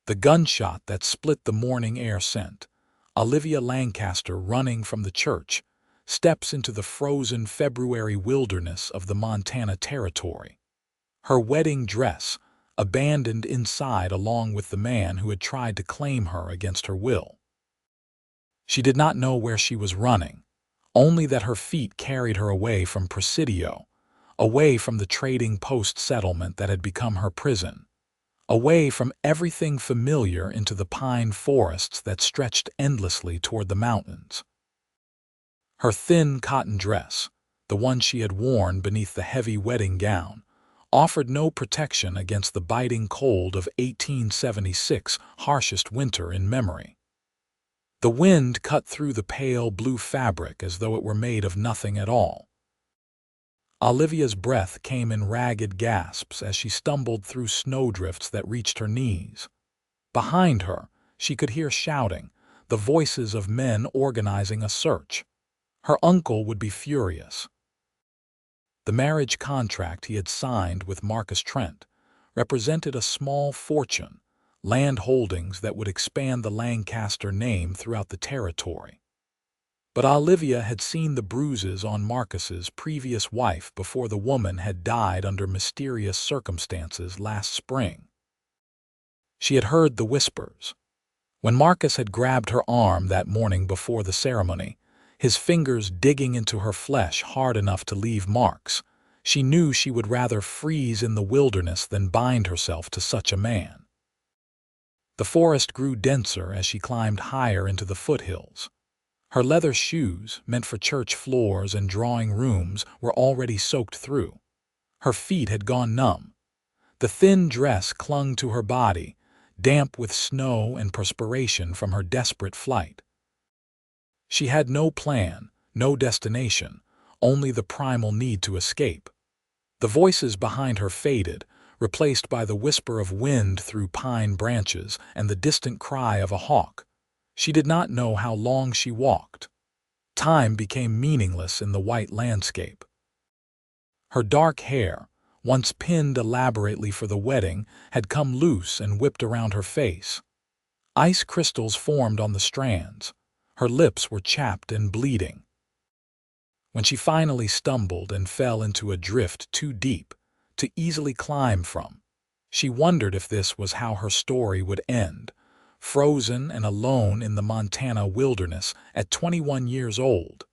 The gunshot that split the morning air sent Olivia Lancaster running from the church, steps into the frozen February wilderness of the Montana Territory. Her wedding dress, abandoned inside along with the man who had tried to claim her against her will. She did not know where she was running, only that her feet carried her away from Presidio, away from the trading post settlement that had become her prison, away from everything familiar into the pine forests that stretched endlessly toward the mountains. Her thin cotton dress, the one she had worn beneath the heavy wedding gown, offered no protection against the biting cold of 1876's harshest winter in memory. The wind cut through the pale blue fabric as though it were made of nothing at all. Olivia's breath came in ragged gasps as she stumbled through snowdrifts that reached her knees. Behind her, she could hear shouting, the voices of men organizing a search. Her uncle would be furious. The marriage contract he had signed with Marcus Trent represented a small fortune, land holdings that would expand the Lancaster name throughout the territory. But Olivia had seen the bruises on Marcus's previous wife before the woman had died under mysterious circumstances last spring. She had heard the whispers. When Marcus had grabbed her arm that morning before the ceremony, his fingers digging into her flesh hard enough to leave marks, she knew she would rather freeze in the wilderness than bind herself to such a man. The forest grew denser as she climbed higher into the foothills. Her leather shoes, meant for church floors and drawing rooms, were already soaked through. Her feet had gone numb. The thin dress clung to her body, damp with snow and perspiration from her desperate flight. She had no plan, no destination, only the primal need to escape. The voices behind her faded, replaced by the whisper of wind through pine branches and the distant cry of a hawk. She did not know how long she walked. Time became meaningless in the white landscape. Her dark hair, once pinned elaborately for the wedding, had come loose and whipped around her face. Ice crystals formed on the strands. Her lips were chapped and bleeding. When she finally stumbled and fell into a drift too deep to easily climb from, she wondered if this was how her story would end, frozen and alone in the Montana wilderness at 21 years old.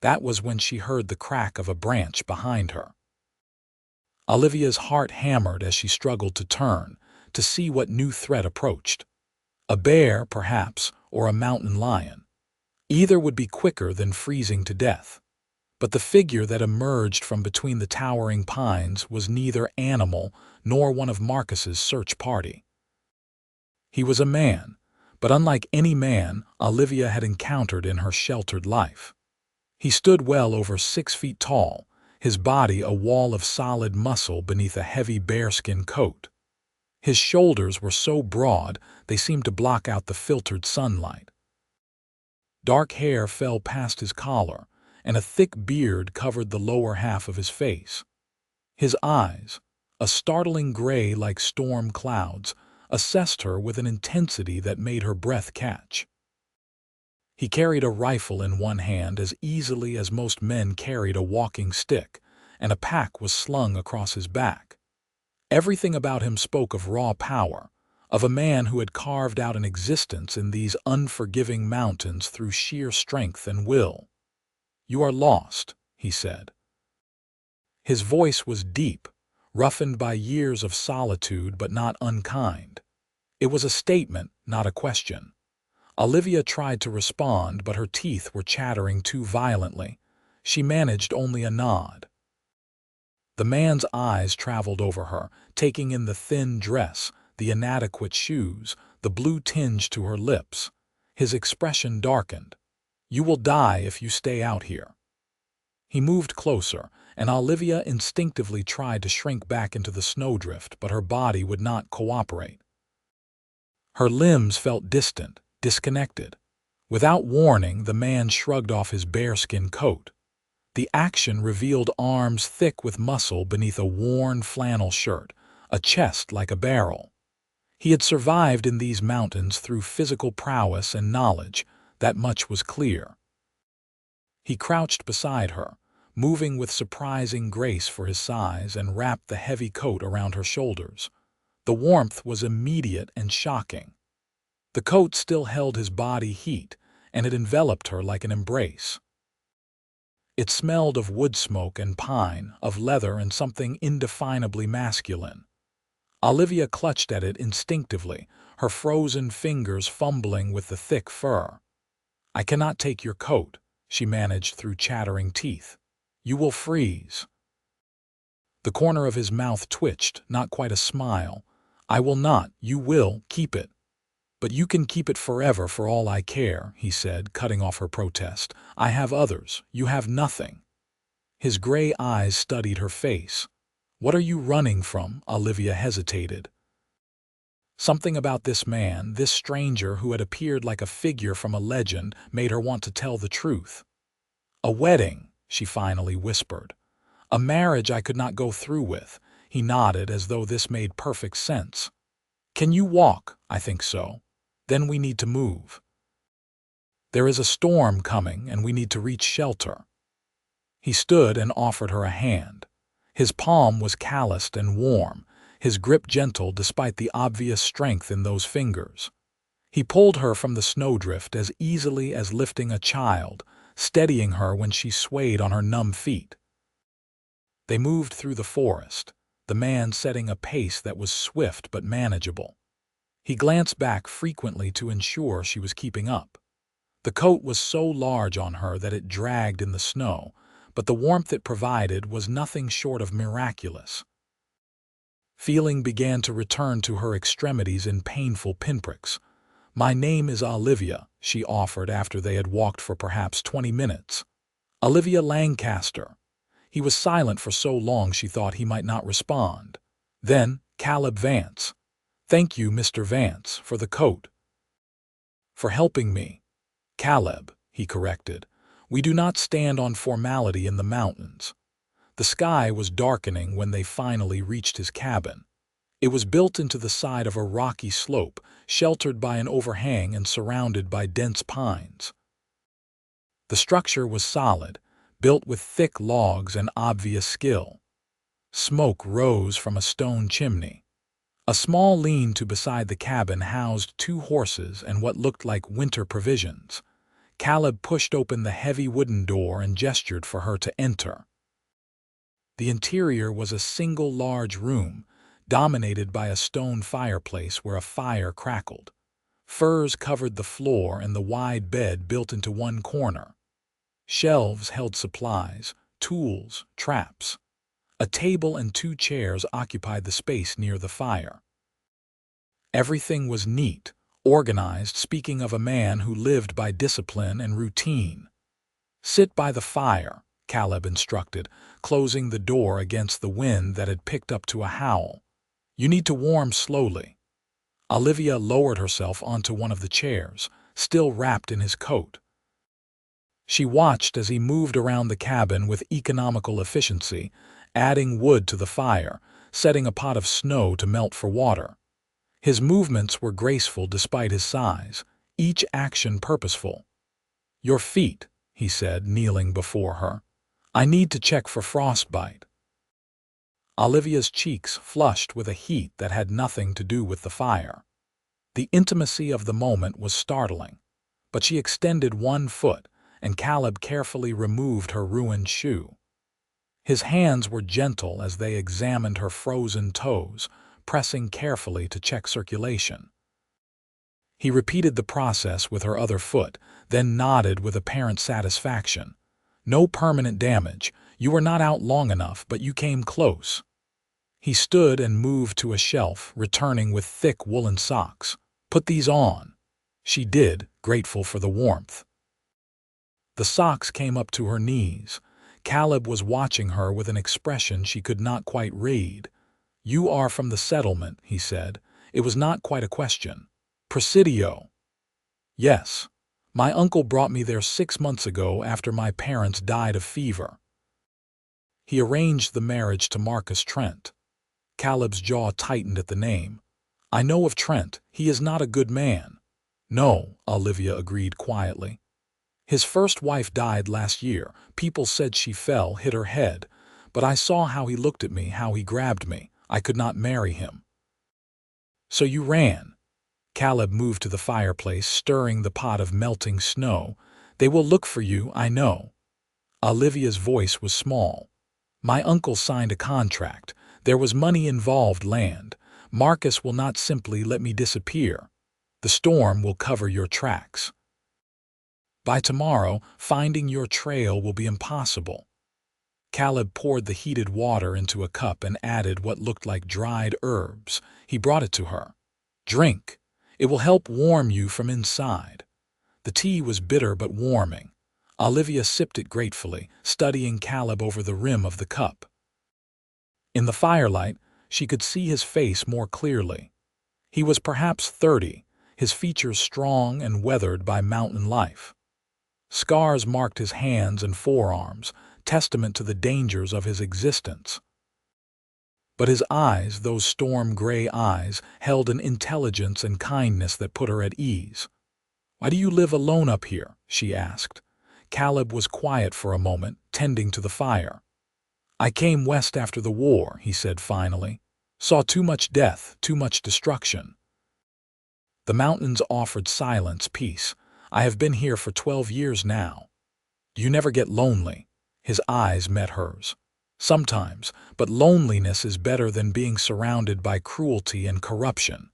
That was when she heard the crack of a branch behind her. Olivia's heart hammered as she struggled to turn, to see what new threat approached. A bear, perhaps, or a mountain lion. Either would be quicker than freezing to death. But the figure that emerged from between the towering pines was neither animal nor one of Marcus's search party. He was a man, but unlike any man Olivia had encountered in her sheltered life. He stood well over 6 feet tall, his body a wall of solid muscle beneath a heavy bearskin coat. His shoulders were so broad they seemed to block out the filtered sunlight. Dark hair fell past his collar, and a thick beard covered the lower half of his face. His eyes, a startling gray like storm clouds, assessed her with an intensity that made her breath catch. He carried a rifle in one hand as easily as most men carried a walking stick, and a pack was slung across his back. Everything about him spoke of raw power, of a man who had carved out an existence in these unforgiving mountains through sheer strength and will. "You are lost," he said. His voice was deep, roughened by years of solitude but not unkind. It was a statement, not a question. Olivia tried to respond, but her teeth were chattering too violently. She managed only a nod. The man's eyes traveled over her, taking in the thin dress, the inadequate shoes, the blue tinge to her lips. His expression darkened. "You will die if you stay out here." He moved closer, and Olivia instinctively tried to shrink back into the snowdrift, but her body would not cooperate. Her limbs felt distant, disconnected. Without warning, the man shrugged off his bearskin coat. The action revealed arms thick with muscle beneath a worn flannel shirt, a chest like a barrel. He had survived in these mountains through physical prowess and knowledge, that much was clear. He crouched beside her, moving with surprising grace for his size, and wrapped the heavy coat around her shoulders. The warmth was immediate and shocking. The coat still held his body heat, and it enveloped her like an embrace. It smelled of wood smoke and pine, of leather and something indefinably masculine. Olivia clutched at it instinctively, her frozen fingers fumbling with the thick fur. "I cannot take your coat," she managed through chattering teeth. "You will freeze." The corner of his mouth twitched, not quite a smile. "I will not. You will keep it." "But you can keep it forever for all I care," he said, cutting off her protest. "I have others. You have nothing." His gray eyes studied her face. "What are you running from?" Olivia hesitated. Something about this man, this stranger who had appeared like a figure from a legend, made her want to tell the truth. "A wedding," she finally whispered. "A marriage I could not go through with." He nodded as though this made perfect sense. "Can you walk?" "I think so." "Then we need to move. There is a storm coming and we need to reach shelter." He stood and offered her a hand. His palm was calloused and warm, his grip gentle despite the obvious strength in those fingers. He pulled her from the snowdrift as easily as lifting a child, steadying her when she swayed on her numb feet. They moved through the forest, the man setting a pace that was swift but manageable. He glanced back frequently to ensure she was keeping up. The coat was so large on her that it dragged in the snow, but the warmth it provided was nothing short of miraculous. Feeling began to return to her extremities in painful pinpricks. "My name is Olivia," she offered after they had walked for perhaps 20 minutes. "Olivia Lancaster." He was silent for so long she thought he might not respond. Then, "Caleb Vance." "Thank you, Mr. Vance, for the coat." "For helping me." "Caleb," he corrected. "We do not stand on formality in the mountains." The sky was darkening when they finally reached his cabin. It was built into the side of a rocky slope, sheltered by an overhang and surrounded by dense pines. The structure was solid, built with thick logs and obvious skill. Smoke rose from a stone chimney. A small lean-to beside the cabin housed 2 horses and what looked like winter provisions. Caleb pushed open the heavy wooden door and gestured for her to enter. The interior was a single large room, dominated by a stone fireplace where a fire crackled. Furs covered the floor and the wide bed built into one corner. Shelves held supplies, tools, traps. A table and 2 chairs occupied the space near the fire. Everything was neat, organized, speaking of a man who lived by discipline and routine. "Sit by the fire," Caleb instructed, closing the door against the wind that had picked up to a howl. "You need to warm slowly." Olivia lowered herself onto one of the chairs, still wrapped in his coat. She watched as he moved around the cabin with economical efficiency, adding wood to the fire, setting a pot of snow to melt for water. His movements were graceful despite his size, each action purposeful. "Your feet," he said, kneeling before her. "I need to check for frostbite." Olivia's cheeks flushed with a heat that had nothing to do with the fire. The intimacy of the moment was startling, but she extended one foot, and Caleb carefully removed her ruined shoe. His hands were gentle as they examined her frozen toes, pressing carefully to check circulation. He repeated the process with her other foot, then nodded with apparent satisfaction. "No permanent damage. You were not out long enough, but you came close." He stood and moved to a shelf, returning with thick woolen socks. "Put these on." She did, grateful for the warmth. The socks came up to her knees. Caleb was watching her with an expression she could not quite read. "You are from the settlement," he said. It was not quite a question. "Presidio." "Yes. My uncle brought me there 6 months ago after my parents died of fever." He arranged the marriage to Marcus Trent. Caleb's jaw tightened at the name. I know of Trent. He is not a good man. No, Olivia agreed quietly. His first wife died last year. People said she fell, hit her head. But I saw how he looked at me, how he grabbed me. I could not marry him. So you ran. Caleb moved to the fireplace, stirring the pot of melting snow. They will look for you, I know. Olivia's voice was small. My uncle signed a contract. There was money involved, land. Marcus will not simply let me disappear. The storm will cover your tracks. By tomorrow, finding your trail will be impossible. Caleb poured the heated water into a cup and added what looked like dried herbs. He brought it to her. Drink. It will help warm you from inside. The tea was bitter but warming. Olivia sipped it gratefully, studying Caleb over the rim of the cup. In the firelight, she could see his face more clearly. He was perhaps 30, his features strong and weathered by mountain life. Scars marked his hands and forearms, testament to the dangers of his existence. But his eyes, those storm-gray eyes, held an intelligence and kindness that put her at ease. "Why do you live alone up here?" she asked. Caleb was quiet for a moment, tending to the fire. "I came west after the war," he said finally. "Saw too much death, too much destruction. The mountains offered silence, peace. I have been here for 12 years now. Do you never get lonely?" His eyes met hers. "Sometimes, but loneliness is better than being surrounded by cruelty and corruption."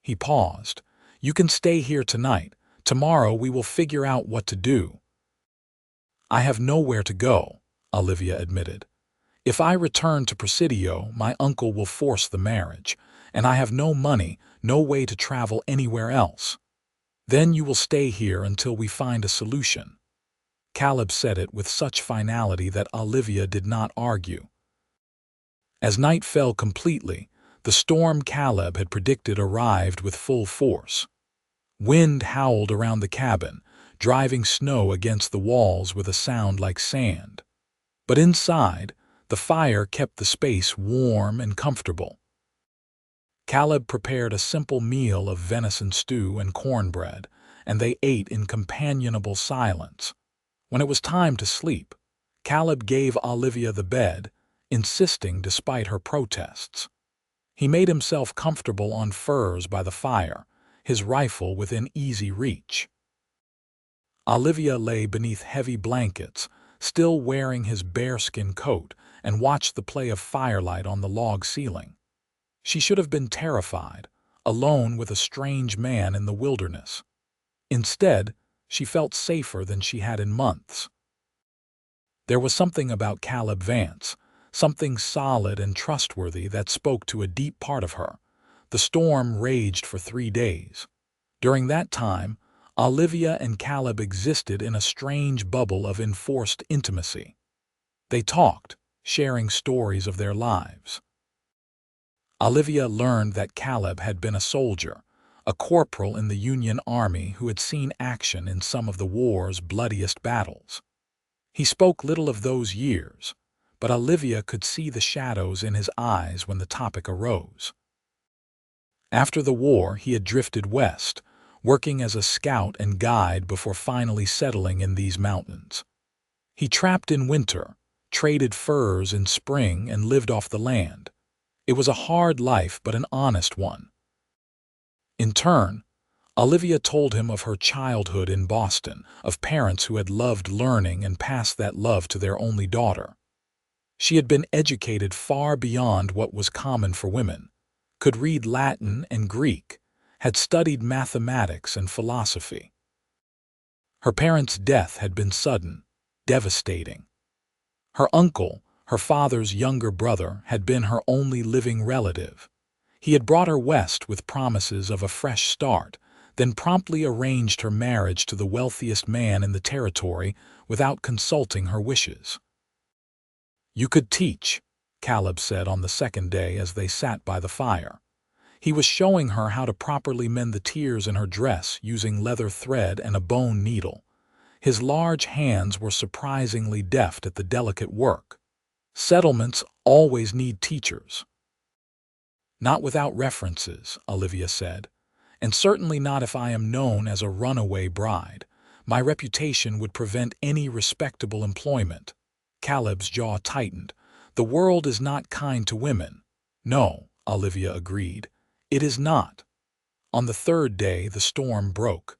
He paused. "You can stay here tonight. Tomorrow we will figure out what to do." "I have nowhere to go," Olivia admitted. "If I return to Presidio, my uncle will force the marriage, and I have no money, no way to travel anywhere else. Then you will stay here until we find a solution." Caleb said it with such finality that Olivia did not argue. As night fell completely, the storm Caleb had predicted arrived with full force. Wind howled around the cabin, driving snow against the walls with a sound like sand. But inside, the fire kept the space warm and comfortable. Caleb prepared a simple meal of venison stew and cornbread, and they ate in companionable silence. When it was time to sleep, Caleb gave Olivia the bed, insisting despite her protests. He made himself comfortable on furs by the fire, his rifle within easy reach. Olivia lay beneath heavy blankets, still wearing his bearskin coat, and watched the play of firelight on the log ceiling. She should have been terrified, alone with a strange man in the wilderness. Instead, she felt safer than she had in months. There was something about Caleb Vance, something solid and trustworthy that spoke to a deep part of her. The storm raged for 3 days. During that time, Olivia and Caleb existed in a strange bubble of enforced intimacy. They talked, sharing stories of their lives. Olivia learned that Caleb had been a soldier, a corporal in the Union Army who had seen action in some of the war's bloodiest battles. He spoke little of those years, but Olivia could see the shadows in his eyes when the topic arose. After the war, he had drifted west, working as a scout and guide before finally settling in these mountains. He trapped in winter, traded furs in spring, and lived off the land. It was a hard life, but an honest one. In turn, Olivia told him of her childhood in Boston, of parents who had loved learning and passed that love to their only daughter. She had been educated far beyond what was common for women, could read Latin and Greek, had studied mathematics and philosophy. Her parents' death had been sudden, devastating. Her uncle, her father's younger brother, had been her only living relative. He had brought her west with promises of a fresh start, then promptly arranged her marriage to the wealthiest man in the territory without consulting her wishes. "You could teach," Caleb said on the second day as they sat by the fire. He was showing her how to properly mend the tears in her dress using leather thread and a bone needle. His large hands were surprisingly deft at the delicate work. Settlements always need teachers. Not without references, Olivia said, and certainly not if I am known as a runaway bride. My reputation would prevent any respectable employment. Caleb's jaw tightened. The world is not kind to women. No, Olivia agreed. It is not. On the third day, the storm broke.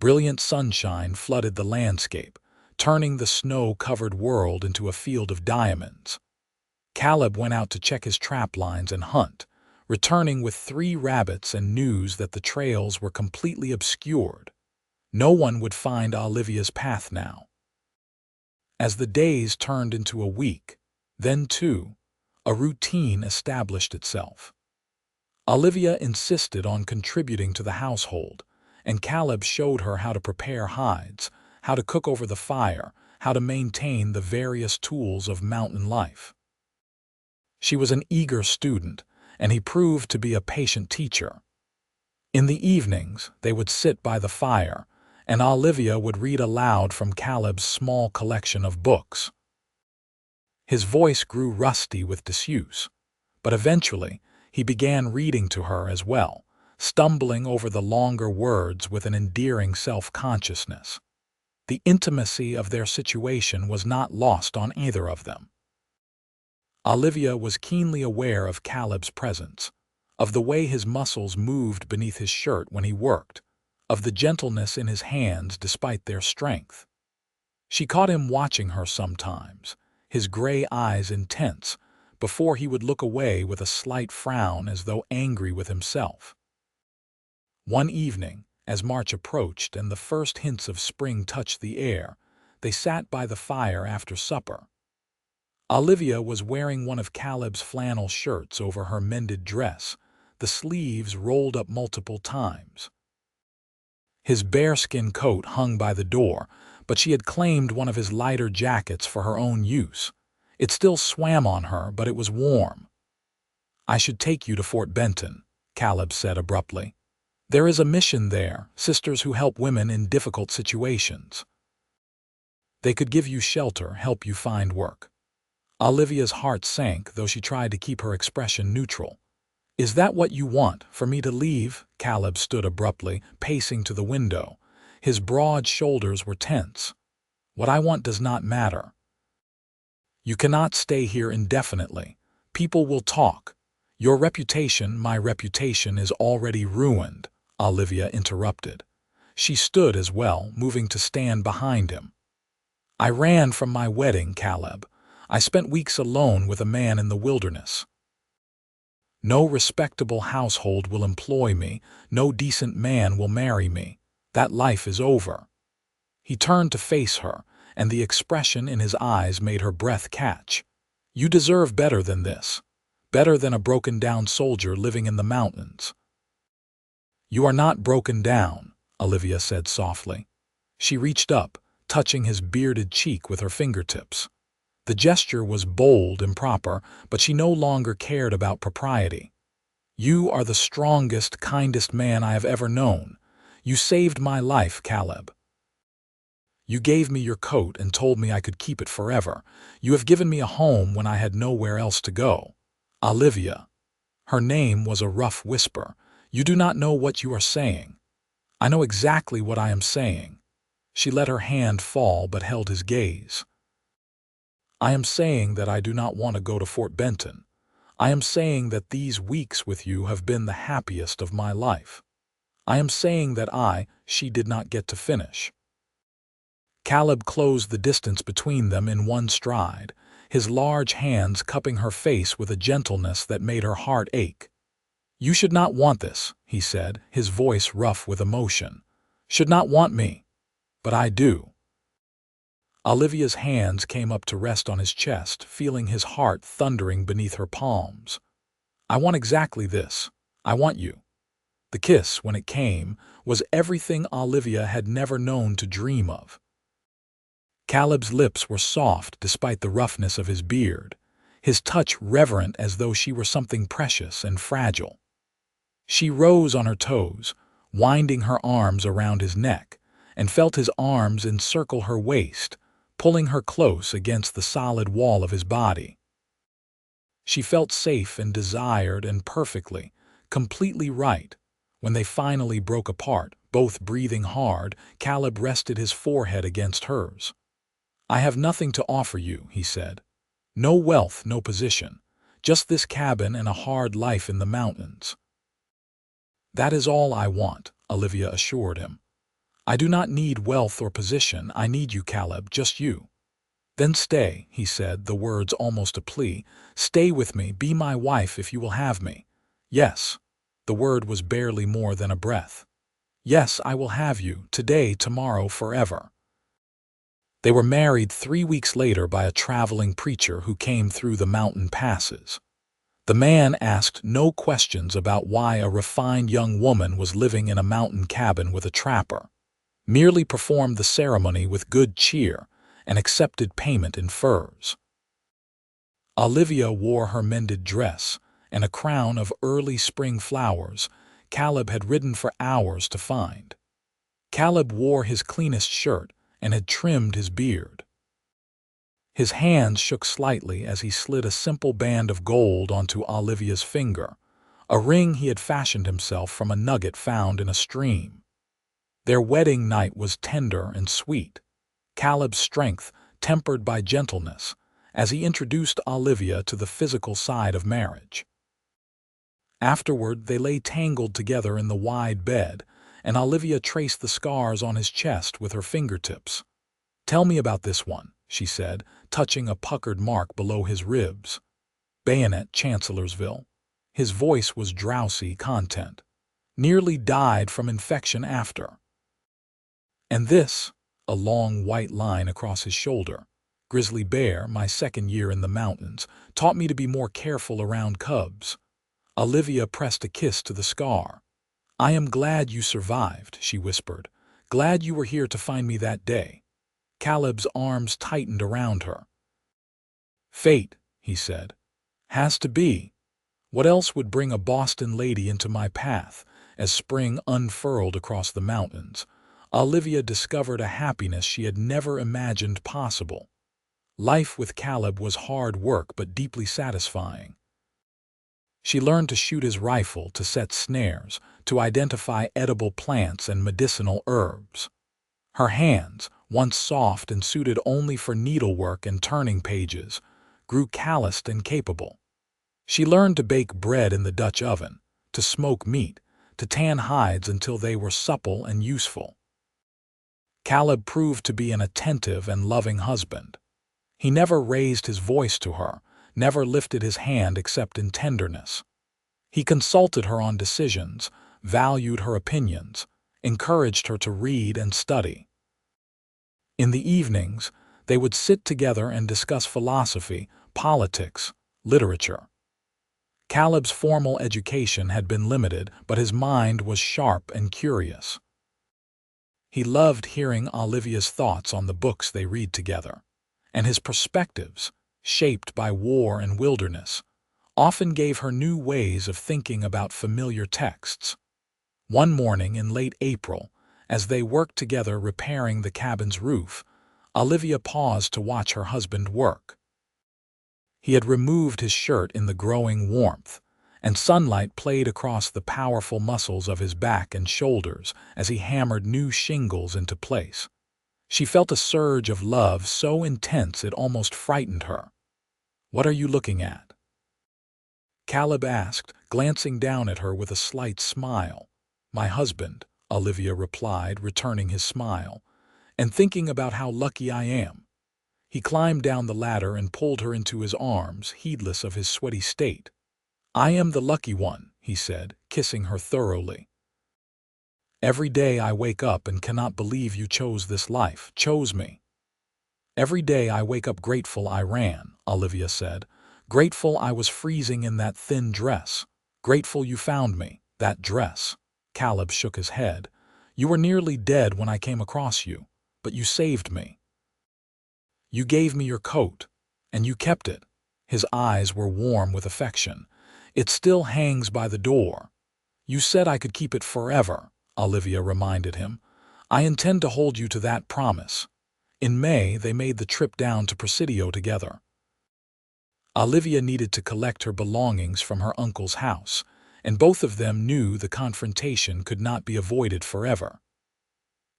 Brilliant sunshine flooded the landscape, turning the snow-covered world into a field of diamonds. Caleb went out to check his trap lines and hunt, returning with 3 rabbits and news that the trails were completely obscured. No one would find Olivia's path now. As the days turned into a week, then 2, a routine established itself. Olivia insisted on contributing to the household, and Caleb showed her how to prepare hides, how to cook over the fire, how to maintain the various tools of mountain life. She was an eager student, and he proved to be a patient teacher. In the evenings, they would sit by the fire, and Olivia would read aloud from Caleb's small collection of books. His voice grew rusty with disuse, but eventually he began reading to her as well, stumbling over the longer words with an endearing self-consciousness. The intimacy of their situation was not lost on either of them. Olivia was keenly aware of Caleb's presence, of the way his muscles moved beneath his shirt when he worked, of the gentleness in his hands despite their strength. She caught him watching her sometimes, his gray eyes intense, before he would look away with a slight frown as though angry with himself. One evening, as March approached and the first hints of spring touched the air, they sat by the fire after supper. Olivia was wearing one of Caleb's flannel shirts over her mended dress, the sleeves rolled up multiple times. His bearskin coat hung by the door, but she had claimed one of his lighter jackets for her own use. It still swam on her, but it was warm. "I should take you to Fort Benton," Caleb said abruptly. "There is a mission there, sisters who help women in difficult situations. They could give you shelter, help you find work." Olivia's heart sank, though she tried to keep her expression neutral. "Is that what you want, for me to leave?" Caleb stood abruptly, pacing to the window. His broad shoulders were tense. "What I want does not matter. You cannot stay here indefinitely. People will talk. Your reputation, my reputation, is already ruined," Olivia interrupted. She stood as well, moving to stand behind him. "I ran from my wedding, Caleb. I spent weeks alone with a man in the wilderness. No respectable household will employ me. No decent man will marry me. That life is over." He turned to face her, and the expression in his eyes made her breath catch. "You deserve better than this. Better than a broken-down soldier living in the mountains." "You are not broken down," Olivia said softly. She reached up, touching his bearded cheek with her fingertips. The gesture was bold and proper, but she no longer cared about propriety. "You are the strongest, kindest man I have ever known. You saved my life, Caleb. You gave me your coat and told me I could keep it forever. You have given me a home when I had nowhere else to go." "Olivia." Her name was a rough whisper. "You do not know what you are saying." "I know exactly what I am saying." She let her hand fall but held his gaze. "I am saying that I do not want to go to Fort Benton. I am saying that these weeks with you have been the happiest of my life. I am saying that she did not get to finish." Caleb closed the distance between them in one stride, his large hands cupping her face with a gentleness that made her heart ache. "You should not want this," he said, his voice rough with emotion. "Should not want me. But I do." Olivia's hands came up to rest on his chest, feeling his heart thundering beneath her palms. "I want exactly this. I want you." The kiss, when it came, was everything Olivia had never known to dream of. Caleb's lips were soft despite the roughness of his beard, his touch reverent as though she were something precious and fragile. She rose on her toes, winding her arms around his neck, and felt his arms encircle her waist, pulling her close against the solid wall of his body. She felt safe and desired and perfectly, completely right. When they finally broke apart, both breathing hard, Caleb rested his forehead against hers. "I have nothing to offer you," he said. "No wealth, no position. Just this cabin and a hard life in the mountains." "That is all I want," Olivia assured him. "I do not need wealth or position. I need you, Caleb, just you." "Then stay," he said, the words almost a plea. "Stay with me, be my wife if you will have me." "Yes." The word was barely more than a breath. "Yes, I will have you, today, tomorrow, forever." They were married 3 weeks later by a traveling preacher who came through the mountain passes. The man asked no questions about why a refined young woman was living in a mountain cabin with a trapper, merely performed the ceremony with good cheer and accepted payment in furs. Olivia wore her mended dress and a crown of early spring flowers Caleb had ridden for hours to find. Caleb wore his cleanest shirt and had trimmed his beard. His hands shook slightly as he slid a simple band of gold onto Olivia's finger, a ring he had fashioned himself from a nugget found in a stream. Their wedding night was tender and sweet, Caleb's strength tempered by gentleness, as he introduced Olivia to the physical side of marriage. Afterward, they lay tangled together in the wide bed, and Olivia traced the scars on his chest with her fingertips. "Tell me about this one," she said, touching a puckered mark below his ribs. "Bayonet, Chancellorsville." His voice was drowsy content. "Nearly died from infection after." "And this," a long white line across his shoulder. "Grizzly bear, my second year in the mountains, taught me to be more careful around cubs." Olivia pressed a kiss to the scar. "I am glad you survived," she whispered. "Glad you were here to find me that day." Caleb's arms tightened around her. "Fate," he said. "Has to be. What else would bring a Boston lady into my path?" As spring unfurled across the mountains, Olivia discovered a happiness she had never imagined possible. Life with Caleb was hard work but deeply satisfying. She learned to shoot his rifle, to set snares, to identify edible plants and medicinal herbs. Her hands, once soft and suited only for needlework and turning pages, grew calloused and capable. She learned to bake bread in the Dutch oven, to smoke meat, to tan hides until they were supple and useful. Caleb proved to be an attentive and loving husband. He never raised his voice to her, never lifted his hand except in tenderness. He consulted her on decisions, valued her opinions, encouraged her to read and study. In the evenings, they would sit together and discuss philosophy, politics, literature. Caleb's formal education had been limited, but his mind was sharp and curious. He loved hearing Olivia's thoughts on the books they read together, and his perspectives, shaped by war and wilderness, often gave her new ways of thinking about familiar texts. One morning in late April, as they worked together repairing the cabin's roof, Olivia paused to watch her husband work. He had removed his shirt in the growing warmth, and sunlight played across the powerful muscles of his back and shoulders as he hammered new shingles into place. She felt a surge of love so intense it almost frightened her. "What are you looking at?" Caleb asked, glancing down at her with a slight smile. "My husband," Olivia replied, returning his smile, "and thinking about how lucky I am." He climbed down the ladder and pulled her into his arms, heedless of his sweaty state. "I am the lucky one," he said, kissing her thoroughly. "Every day I wake up and cannot believe you chose this life, chose me." "Every day I wake up grateful I ran," Olivia said. "Grateful I was freezing in that thin dress. Grateful you found me, that dress." Caleb shook his head. "You were nearly dead when I came across you, but you saved me. You gave me your coat, and you kept it." His eyes were warm with affection. "It still hangs by the door." "You said I could keep it forever," Olivia reminded him. "I intend to hold you to that promise." In May, they made the trip down to Presidio together. Olivia needed to collect her belongings from her uncle's house, and both of them knew the confrontation could not be avoided forever.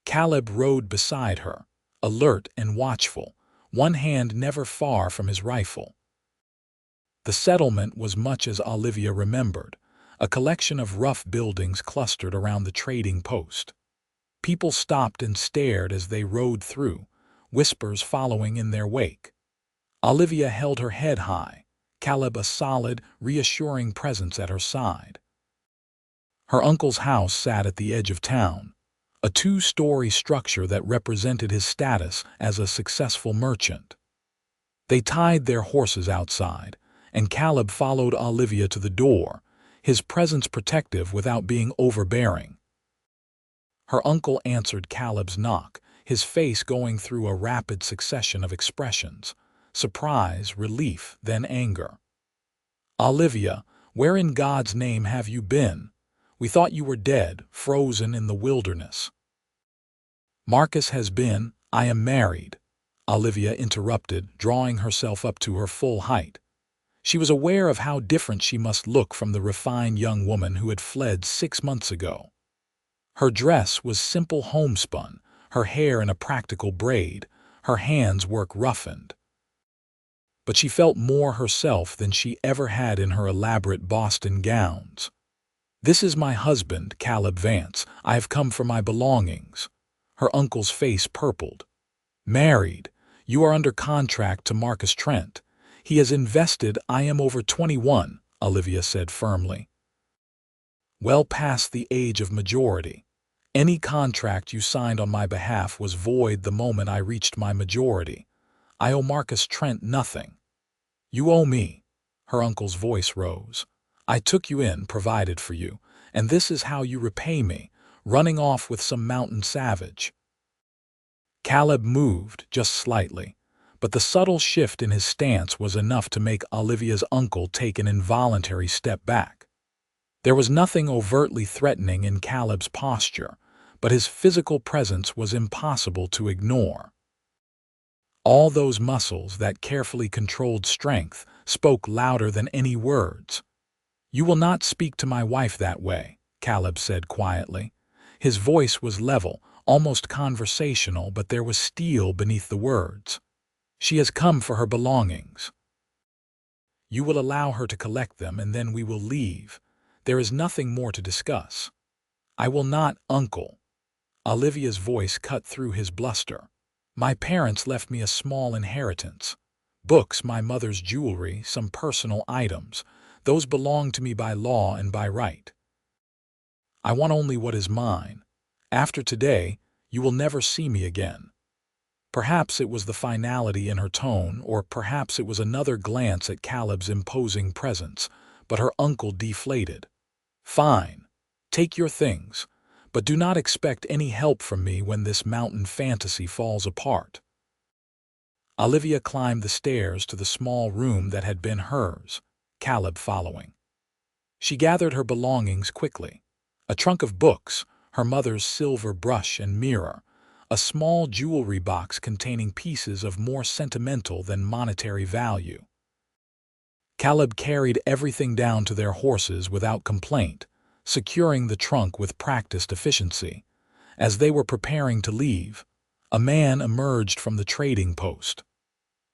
Caleb rode beside her, alert and watchful, one hand never far from his rifle. The settlement was much as Olivia remembered, a collection of rough buildings clustered around the trading post. People stopped and stared as they rode through, whispers following in their wake. Olivia held her head high, Caleb a solid, reassuring presence at her side. Her uncle's house sat at the edge of town, a two-story structure that represented his status as a successful merchant. They tied their horses outside, and Caleb followed Olivia to the door, his presence protective without being overbearing. Her uncle answered Caleb's knock, his face going through a rapid succession of expressions: surprise, relief, then anger. "Olivia, where in God's name have you been? We thought you were dead, frozen in the wilderness." "Marcus has been. I am married," Olivia interrupted, drawing herself up to her full height. She was aware of how different she must look from the refined young woman who had fled 6 months ago. Her dress was simple homespun, her hair in a practical braid, her hands work roughened. But she felt more herself than she ever had in her elaborate Boston gowns. "This is my husband, Caleb Vance. I have come for my belongings." Her uncle's face purpled. "Married. You are under contract to Marcus Trent. He has invested. I am over 21, Olivia said firmly. "Well past the age of majority. Any contract you signed on my behalf was void the moment I reached my majority. I owe Marcus Trent nothing." "You owe me." Her uncle's voice rose. "I took you in, provided for you, and this is how you repay me, running off with some mountain savage." Caleb moved, just slightly, but the subtle shift in his stance was enough to make Olivia's uncle take an involuntary step back. There was nothing overtly threatening in Caleb's posture, but his physical presence was impossible to ignore. All those muscles, that carefully controlled strength, spoke louder than any words. "You will not speak to my wife that way," Caleb said quietly. His voice was level, almost conversational, but there was steel beneath the words. "She has come for her belongings. You will allow her to collect them, and then we will leave. There is nothing more to discuss." "I will not, uncle." Olivia's voice cut through his bluster. "My parents left me a small inheritance. Books, my mother's jewelry, some personal items. Those belong to me by law and by right. I want only what is mine. After today, you will never see me again." Perhaps it was the finality in her tone, or perhaps it was another glance at Caleb's imposing presence, but her uncle deflated. "Fine. Take your things, but do not expect any help from me when this mountain fantasy falls apart." Olivia climbed the stairs to the small room that had been hers, Caleb following. She gathered her belongings quickly: a trunk of books, her mother's silver brush and mirror, a small jewelry box containing pieces of more sentimental than monetary value. Caleb carried everything down to their horses without complaint, securing the trunk with practiced efficiency. As they were preparing to leave, a man emerged from the trading post.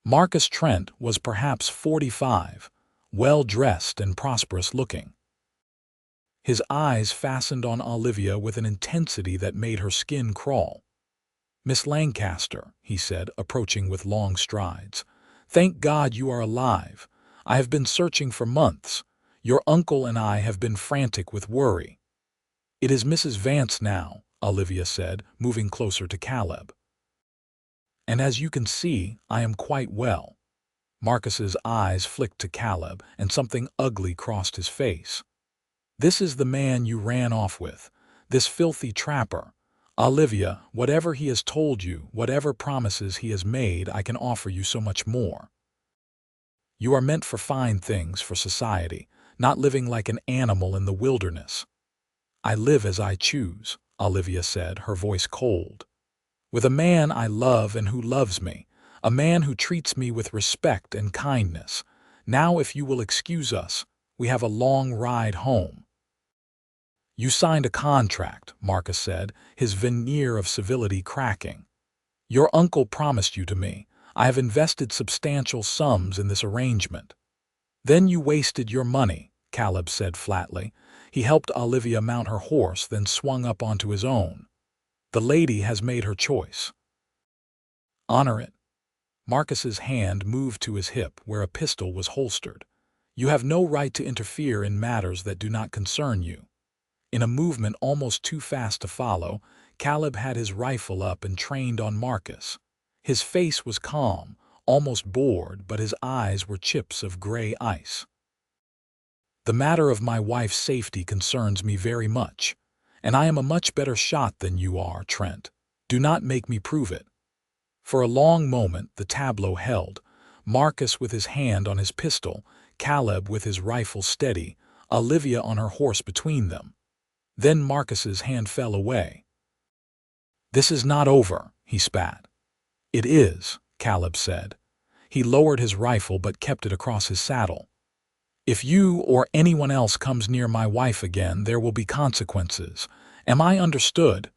Marcus Trent was perhaps 45, well-dressed and prosperous-looking. His eyes fastened on Olivia with an intensity that made her skin crawl. "Miss Lancaster," he said, approaching with long strides, "thank God you are alive. I have been searching for months. Your uncle and I have been frantic with worry." "It is Mrs. Vance now," Olivia said, moving closer to Caleb. "And as you can see, I am quite well." Marcus's eyes flicked to Caleb, and something ugly crossed his face. "This is the man you ran off with, this filthy trapper. Olivia, whatever he has told you, whatever promises he has made, I can offer you so much more. You are meant for fine things, for society, not living like an animal in the wilderness." "I live as I choose," Olivia said, her voice cold. "With a man I love and who loves me, a man who treats me with respect and kindness. Now if you will excuse us, we have a long ride home." "You signed a contract," Marcus said, his veneer of civility cracking. "Your uncle promised you to me. I have invested substantial sums in this arrangement." "Then you wasted your money," Caleb said flatly. He helped Olivia mount her horse, then swung up onto his own. "The lady has made her choice. Honor it." Marcus's hand moved to his hip where a pistol was holstered. "You have no right to interfere in matters that do not concern you." In a movement almost too fast to follow, Caleb had his rifle up and trained on Marcus. His face was calm, almost bored, but his eyes were chips of gray ice. "The matter of my wife's safety concerns me very much, and I am a much better shot than you are, Trent. Do not make me prove it." For a long moment the tableau held, Marcus with his hand on his pistol, Caleb with his rifle steady, Olivia on her horse between them. Then Marcus's hand fell away. "This is not over," he spat. "It is," Caleb said. He lowered his rifle but kept it across his saddle. "If you or anyone else comes near my wife again, there will be consequences. Am I understood?"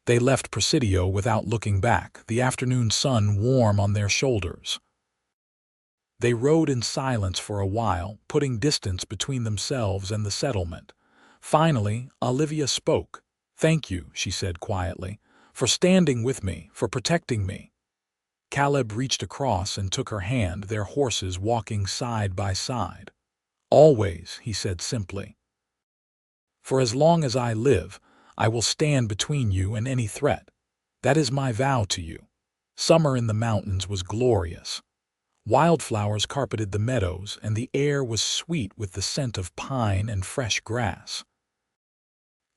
They left Presidio without looking back, the afternoon sun warm on their shoulders. They rode in silence for a while, putting distance between themselves and the settlement. Finally, Olivia spoke. "Thank you," she said quietly, "for standing with me, for protecting me." Caleb reached across and took her hand, their horses walking side by side. "Always," he said simply. "For as long as I live, I will stand between you and any threat. That is my vow to you." Summer in the mountains was glorious. Wildflowers carpeted the meadows, and the air was sweet with the scent of pine and fresh grass.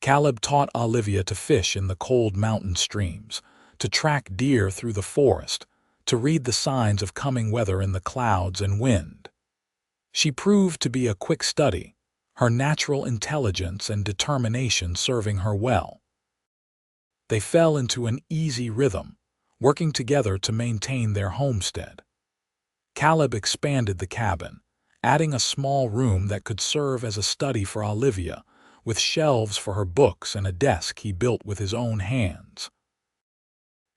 Caleb taught Olivia to fish in the cold mountain streams, to track deer through the forest, to read the signs of coming weather in the clouds and wind. She proved to be a quick study, her natural intelligence and determination serving her well. They fell into an easy rhythm, working together to maintain their homestead. Caleb expanded the cabin, adding a small room that could serve as a study for Olivia, with shelves for her books and a desk he built with his own hands.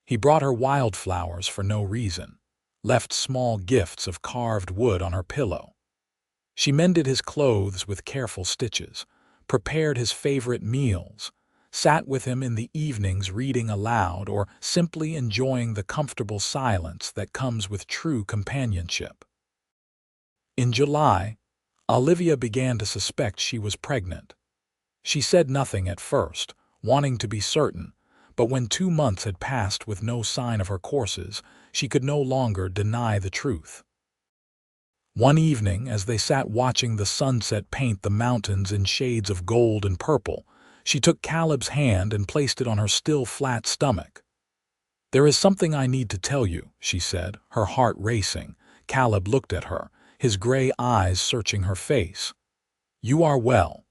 He brought her wildflowers for no reason, left small gifts of carved wood on her pillow. She mended his clothes with careful stitches, prepared his favorite meals, sat with him in the evenings reading aloud or simply enjoying the comfortable silence that comes with true companionship. In July, Olivia began to suspect she was pregnant. She said nothing at first, wanting to be certain, but when 2 months had passed with no sign of her courses, she could no longer deny the truth. One evening, as they sat watching the sunset paint the mountains in shades of gold and purple, she took Caleb's hand and placed it on her still flat stomach. "There is something I need to tell you," she said, her heart racing. Caleb looked at her, his gray eyes searching her face. "You are well."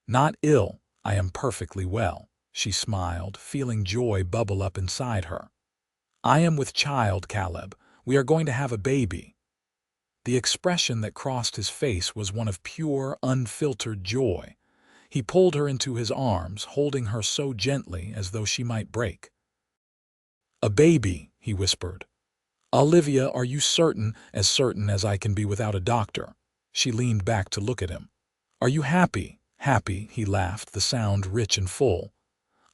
"Not ill, I am perfectly well," she smiled, feeling joy bubble up inside her. "I am with child, Caleb. We are going to have a baby." The expression that crossed his face was one of pure, unfiltered joy. He pulled her into his arms, holding her so gently as though she might break. "A baby," he whispered. "Olivia, are you certain as I can be without a doctor?" She leaned back to look at him. "Are you happy?" "Happy," he laughed, the sound rich and full.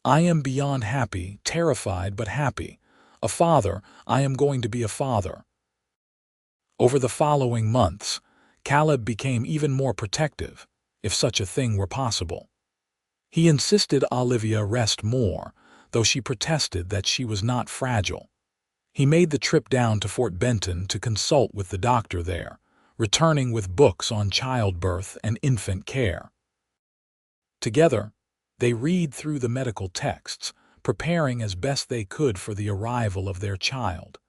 "I am beyond happy, terrified but happy. A father, I am going to be a father." Over the following months, Caleb became even more protective, if such a thing were possible. He insisted Olivia rest more, though she protested that she was not fragile. He made the trip down to Fort Benton to consult with the doctor there, returning with books on childbirth and infant care. Together, they read through the medical texts, preparing as best they could for the arrival of their child.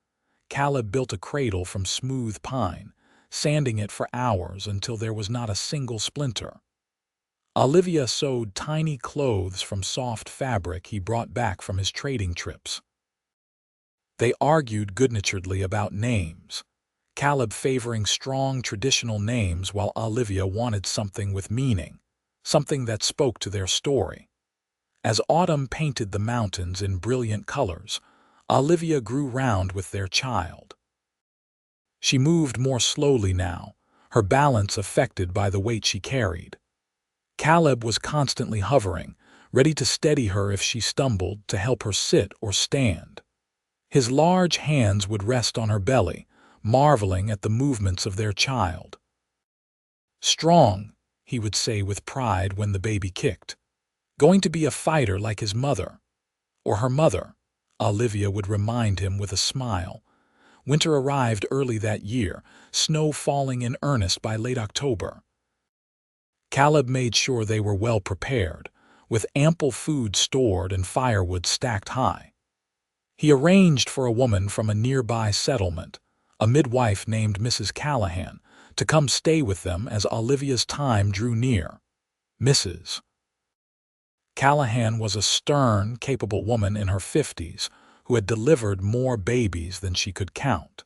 Caleb built a cradle from smooth pine, sanding it for hours until there was not a single splinter. Olivia sewed tiny clothes from soft fabric he brought back from his trading trips. They argued good-naturedly about names. Caleb favoring strong traditional names while Olivia wanted something with meaning, something that spoke to their story. As autumn painted the mountains in brilliant colors, Olivia grew round with their child. She moved more slowly now, her balance affected by the weight she carried. Caleb was constantly hovering, ready to steady her if she stumbled, to help her sit or stand. His large hands would rest on her belly, marveling at the movements of their child. "Strong," he would say with pride when the baby kicked. "Going to be a fighter like his mother." Or her mother, Olivia would remind him with a smile. Winter arrived early that year, snow falling in earnest by late October. Caleb made sure they were well prepared, with ample food stored and firewood stacked high. He arranged for a woman from a nearby settlement, a midwife named Mrs. Callahan, to come stay with them as Olivia's time drew near. Mrs. Callahan was a stern, capable woman in her 50s who had delivered more babies than she could count.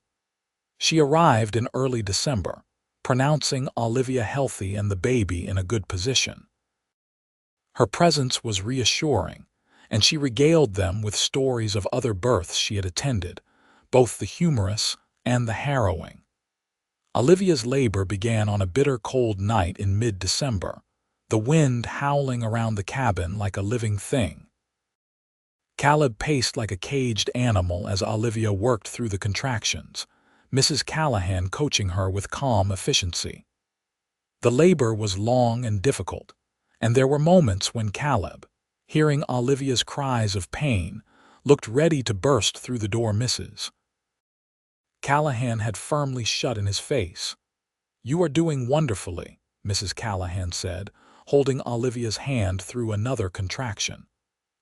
She arrived in early December, pronouncing Olivia healthy and the baby in a good position. Her presence was reassuring, and she regaled them with stories of other births she had attended, both the humorous and the harrowing. Olivia's labor began on a bitter cold night in mid-December, the wind howling around the cabin like a living thing. Caleb paced like a caged animal as Olivia worked through the contractions, Mrs. Callahan coaching her with calm efficiency. The labor was long and difficult, and there were moments when Caleb, hearing Olivia's cries of pain, looked ready to burst through the door. Mrs. Callahan had firmly shut in his face. "You are doing wonderfully," Mrs. Callahan said, holding Olivia's hand through another contraction.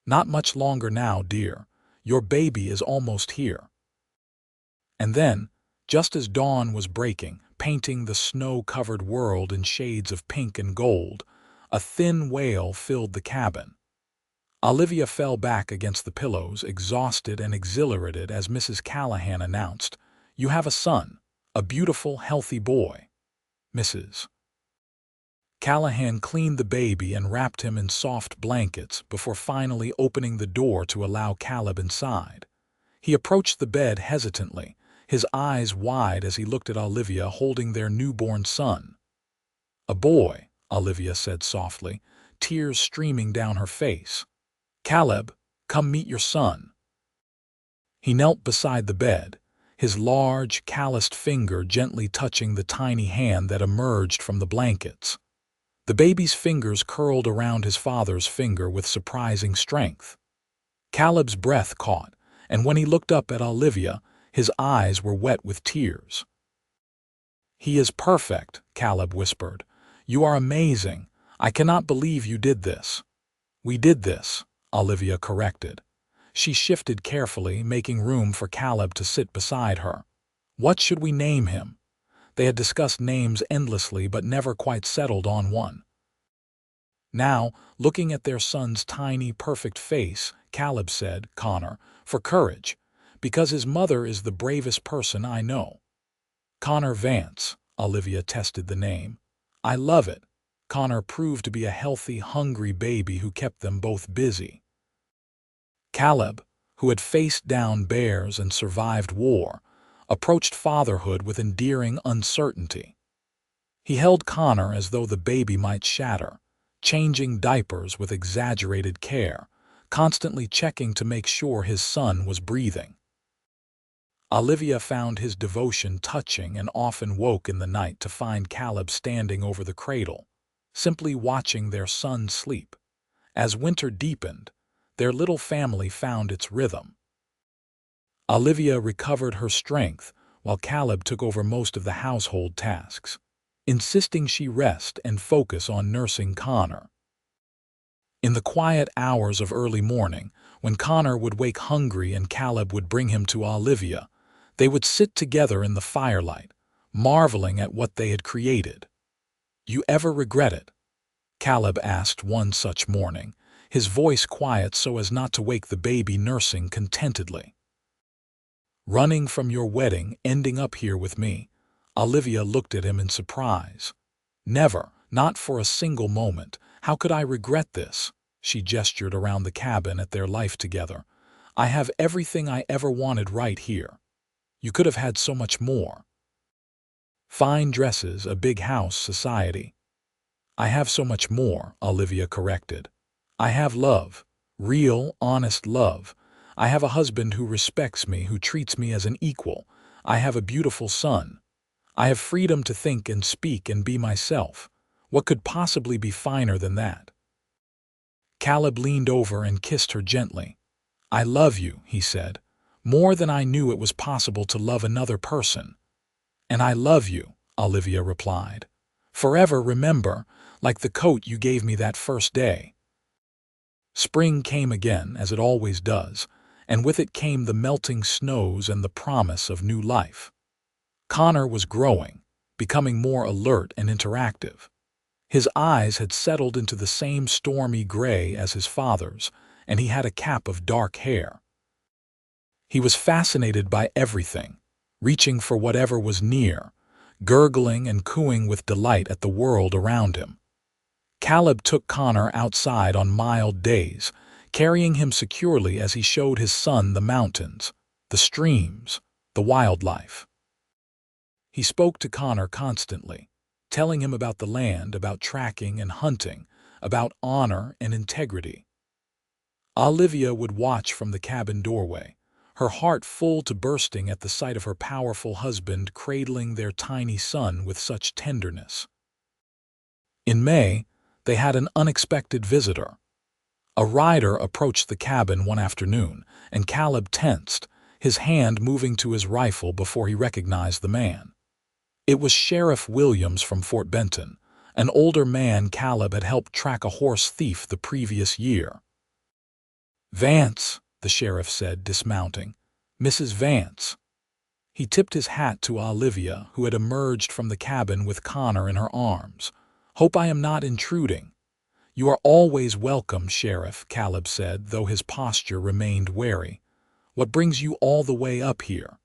"Not much longer now, dear. Your baby is almost here." And then, just as dawn was breaking, painting the snow-covered world in shades of pink and gold, a thin wail filled the cabin. Olivia fell back against the pillows, exhausted and exhilarated, as Mrs. Callahan announced, "You have a son, a beautiful, healthy boy." Mrs. Callahan cleaned the baby and wrapped him in soft blankets before finally opening the door to allow Caleb inside. He approached the bed hesitantly, his eyes wide as he looked at Olivia holding their newborn son. "A boy," Olivia said softly, tears streaming down her face. "Caleb, come meet your son." He knelt beside the bed, his large, calloused finger gently touching the tiny hand that emerged from the blankets. The baby's fingers curled around his father's finger with surprising strength. Caleb's breath caught, and when he looked up at Olivia, his eyes were wet with tears. "He is perfect," Caleb whispered. "You are amazing. I cannot believe you did this." "We did this," Olivia corrected. She shifted carefully, making room for Caleb to sit beside her. "What should we name him?" They had discussed names endlessly but never quite settled on one. Now, looking at their son's tiny, perfect face, Caleb said, "Connor, for courage, because his mother is the bravest person I know." "Connor Vance," Olivia tested the name. "I love it." Connor proved to be a healthy, hungry baby who kept them both busy. Caleb, who had faced down bears and survived war, approached fatherhood with endearing uncertainty. He held Connor as though the baby might shatter, changing diapers with exaggerated care, constantly checking to make sure his son was breathing. Olivia found his devotion touching and often woke in the night to find Caleb standing over the cradle, simply watching their son sleep. As winter deepened, their little family found its rhythm. Olivia recovered her strength while Caleb took over most of the household tasks, insisting she rest and focus on nursing Connor. In the quiet hours of early morning, when Connor would wake hungry and Caleb would bring him to Olivia, they would sit together in the firelight, marveling at what they had created. "You ever regret it?" Caleb asked one such morning, his voice quiet so as not to wake the baby nursing contentedly. "Running from your wedding, ending up here with me," Olivia looked at him in surprise. Never, not for a single moment. How could I regret this? She gestured around the cabin at their life together. I have everything I ever wanted right here. You could have had so much more. Fine dresses, a big house, society. I have so much more, Olivia corrected. I have love. Real, honest love. I have a husband who respects me, who treats me as an equal. I have a beautiful son. I have freedom to think and speak and be myself. What could possibly be finer than that? Caleb leaned over and kissed her gently. I love you, he said, more than I knew it was possible to love another person. And I love you, Olivia replied. Forever, remember, like the coat you gave me that first day. Spring came again, as it always does, and with it came the melting snows and the promise of new life. Connor was growing, becoming more alert and interactive. His eyes had settled into the same stormy gray as his father's, and he had a cap of dark hair. He was fascinated by everything, reaching for whatever was near, gurgling and cooing with delight at the world around him. Caleb took Connor outside on mild days, carrying him securely as he showed his son the mountains, the streams, the wildlife. He spoke to Connor constantly, telling him about the land, about tracking and hunting, about honor and integrity. Olivia would watch from the cabin doorway, her heart full to bursting at the sight of her powerful husband cradling their tiny son with such tenderness. In May, they had an unexpected visitor. A rider approached the cabin one afternoon, and Caleb tensed, his hand moving to his rifle before he recognized the man. It was Sheriff Williams from Fort Benton, an older man Caleb had helped track a horse thief the previous year. Vance, the sheriff said, dismounting. Mrs. Vance. He tipped his hat to Olivia, who had emerged from the cabin with Connor in her arms. Hope I am not intruding. You are always welcome, Sheriff, Caleb said, though his posture remained wary. What brings you all the way up here?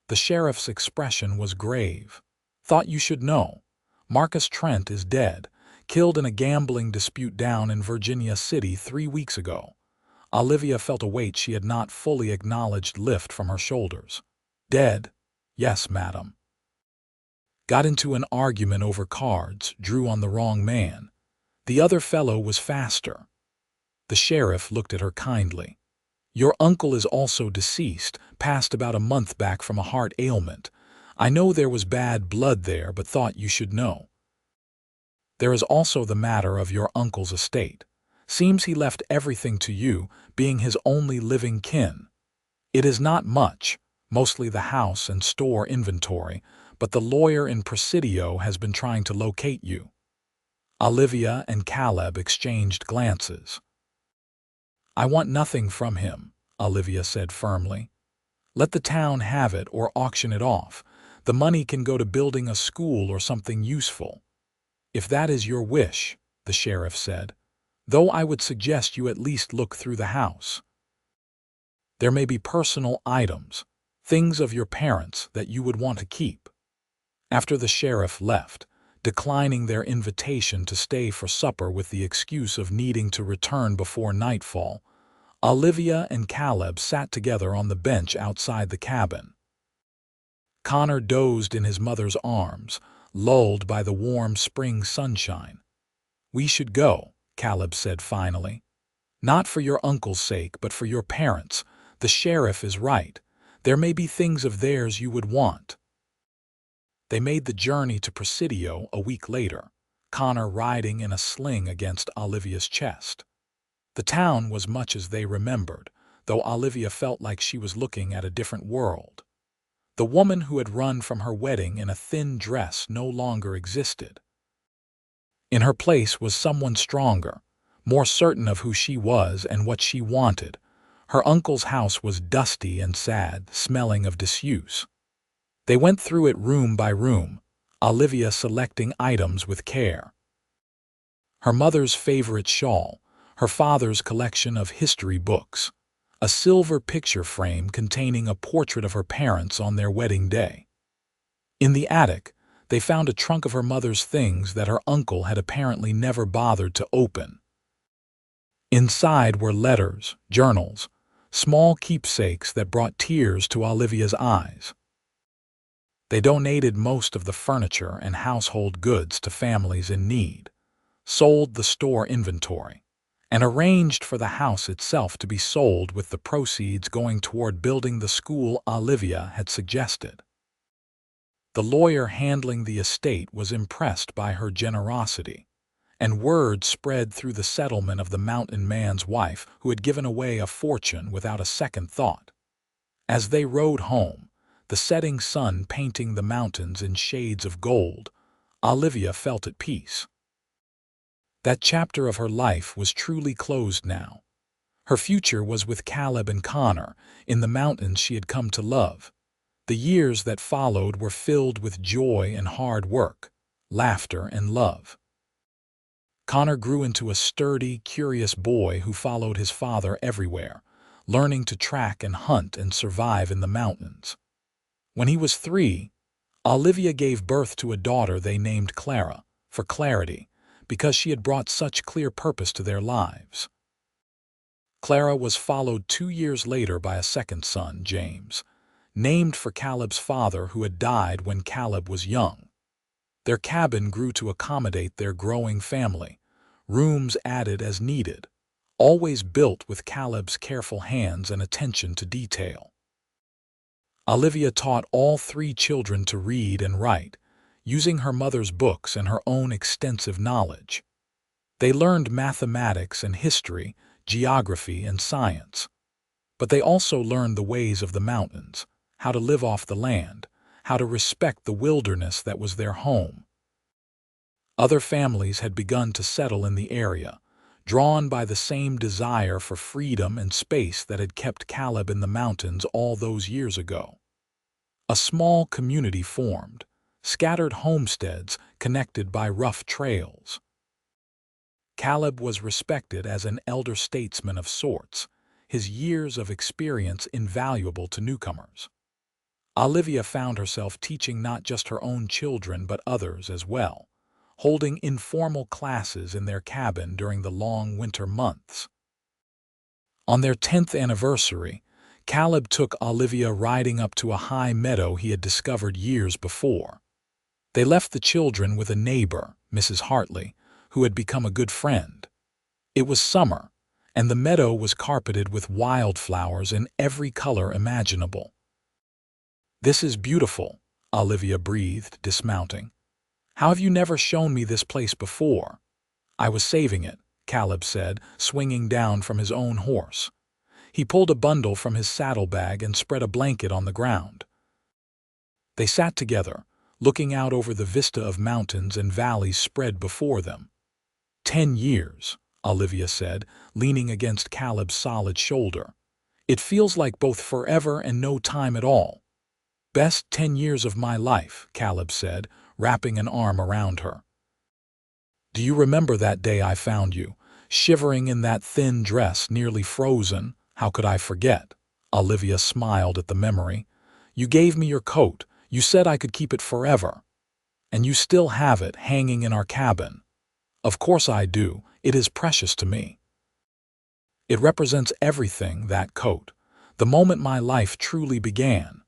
The sheriff's expression was grave. Thought you should know. Marcus Trent is dead, killed in a gambling dispute down in Virginia City 3 weeks ago. Olivia felt a weight she had not fully acknowledged lift from her shoulders. Dead? Yes, madam. Got into an argument over cards, drew on the wrong man. The other fellow was faster. The sheriff looked at her kindly. Your uncle is also deceased, passed about a month back from a heart ailment. I know there was bad blood there, but thought you should know. There is also the matter of your uncle's estate. Seems he left everything to you, being his only living kin. It is not much, mostly the house and store inventory, but the lawyer in Presidio has been trying to locate you. Olivia and Caleb exchanged glances. I want nothing from him, Olivia said firmly. Let the town have it or auction it off. The money can go to building a school or something useful. If that is your wish, the sheriff said, though I would suggest you at least look through the house. There may be personal items, things of your parents that you would want to keep. After the sheriff left, declining their invitation to stay for supper with the excuse of needing to return before nightfall, Olivia and Caleb sat together on the bench outside the cabin. Connor dozed in his mother's arms, lulled by the warm spring sunshine. We should go, Caleb said finally. Not for your uncle's sake, but for your parents. The sheriff is right. There may be things of theirs you would want. They made the journey to Presidio a week later, Connor riding in a sling against Olivia's chest. The town was much as they remembered, though Olivia felt like she was looking at a different world. The woman who had run from her wedding in a thin dress no longer existed. In her place was someone stronger, more certain of who she was and what she wanted. Her uncle's house was dusty and sad, smelling of disuse. They went through it room by room, Olivia selecting items with care. Her mother's favorite shawl, her father's collection of history books, a silver picture frame containing a portrait of her parents on their wedding day. In the attic, they found a trunk of her mother's things that her uncle had apparently never bothered to open. Inside were letters, journals, small keepsakes that brought tears to Olivia's eyes. They donated most of the furniture and household goods to families in need, sold the store inventory, and arranged for the house itself to be sold with the proceeds going toward building the school Olivia had suggested. The lawyer handling the estate was impressed by her generosity, and word spread through the settlement of the mountain man's wife who had given away a fortune without a second thought. As they rode home, the setting sun painting the mountains in shades of gold, Olivia felt at peace. That chapter of her life was truly closed now. Her future was with Caleb and Connor in the mountains she had come to love. The years that followed were filled with joy and hard work, laughter and love. Connor grew into a sturdy, curious boy who followed his father everywhere, learning to track and hunt and survive in the mountains. When he was 3, Olivia gave birth to a daughter they named Clara, for clarity, because she had brought such clear purpose to their lives. Clara was followed 2 years later by a second son, James, named for Caleb's father who had died when Caleb was young. Their cabin grew to accommodate their growing family, rooms added as needed, always built with Caleb's careful hands and attention to detail. Olivia taught all 3 children to read and write, using her mother's books and her own extensive knowledge. They learned mathematics and history, geography and science. But they also learned the ways of the mountains, how to live off the land, how to respect the wilderness that was their home. Other families had begun to settle in the area, drawn by the same desire for freedom and space that had kept Caleb in the mountains all those years ago. A small community formed, scattered homesteads connected by rough trails. Caleb was respected as an elder statesman of sorts, his years of experience invaluable to newcomers. Olivia found herself teaching not just her own children but others as well, holding informal classes in their cabin during the long winter months. On their 10th anniversary, Caleb took Olivia riding up to a high meadow he had discovered years before. They left the children with a neighbor, Mrs. Hartley, who had become a good friend. It was summer, and the meadow was carpeted with wildflowers in every color imaginable. "This is beautiful," Olivia breathed, dismounting. "How have you never shown me this place before?" "I was saving it," Caleb said, swinging down from his own horse. He pulled a bundle from his saddlebag and spread a blanket on the ground. They sat together, looking out over the vista of mountains and valleys spread before them. 10 years, Olivia said, leaning against Caleb's solid shoulder. "It feels like both forever and no time at all." "Best 10 years of my life," Caleb said, wrapping an arm around her. "Do you remember that day I found you, shivering in that thin dress, nearly frozen?" "How could I forget?" Olivia smiled at the memory. "You gave me your coat. You said I could keep it forever. And you still have it hanging in our cabin." "Of course I do. It is precious to me. It represents everything, that coat, the moment my life truly began."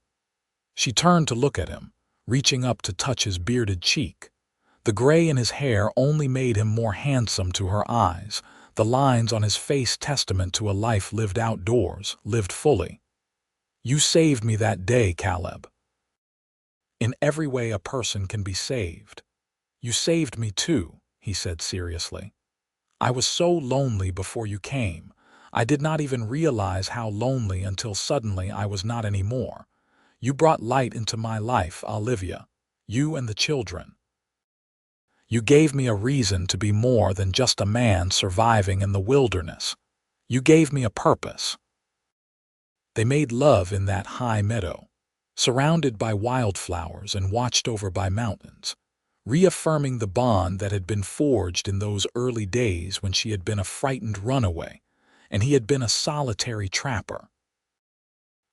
She turned to look at him, reaching up to touch his bearded cheek. The gray in his hair only made him more handsome to her eyes, the lines on his face testament to a life lived outdoors, lived fully. "You saved me that day, Caleb. In every way a person can be saved. You saved me too," he said seriously. "I was so lonely before you came. I did not even realize how lonely until suddenly I was not anymore. You brought light into my life, Olivia. You and the children. You gave me a reason to be more than just a man surviving in the wilderness. You gave me a purpose." They made love in that high meadow, surrounded by wildflowers and watched over by mountains, reaffirming the bond that had been forged in those early days when she had been a frightened runaway and he had been a solitary trapper.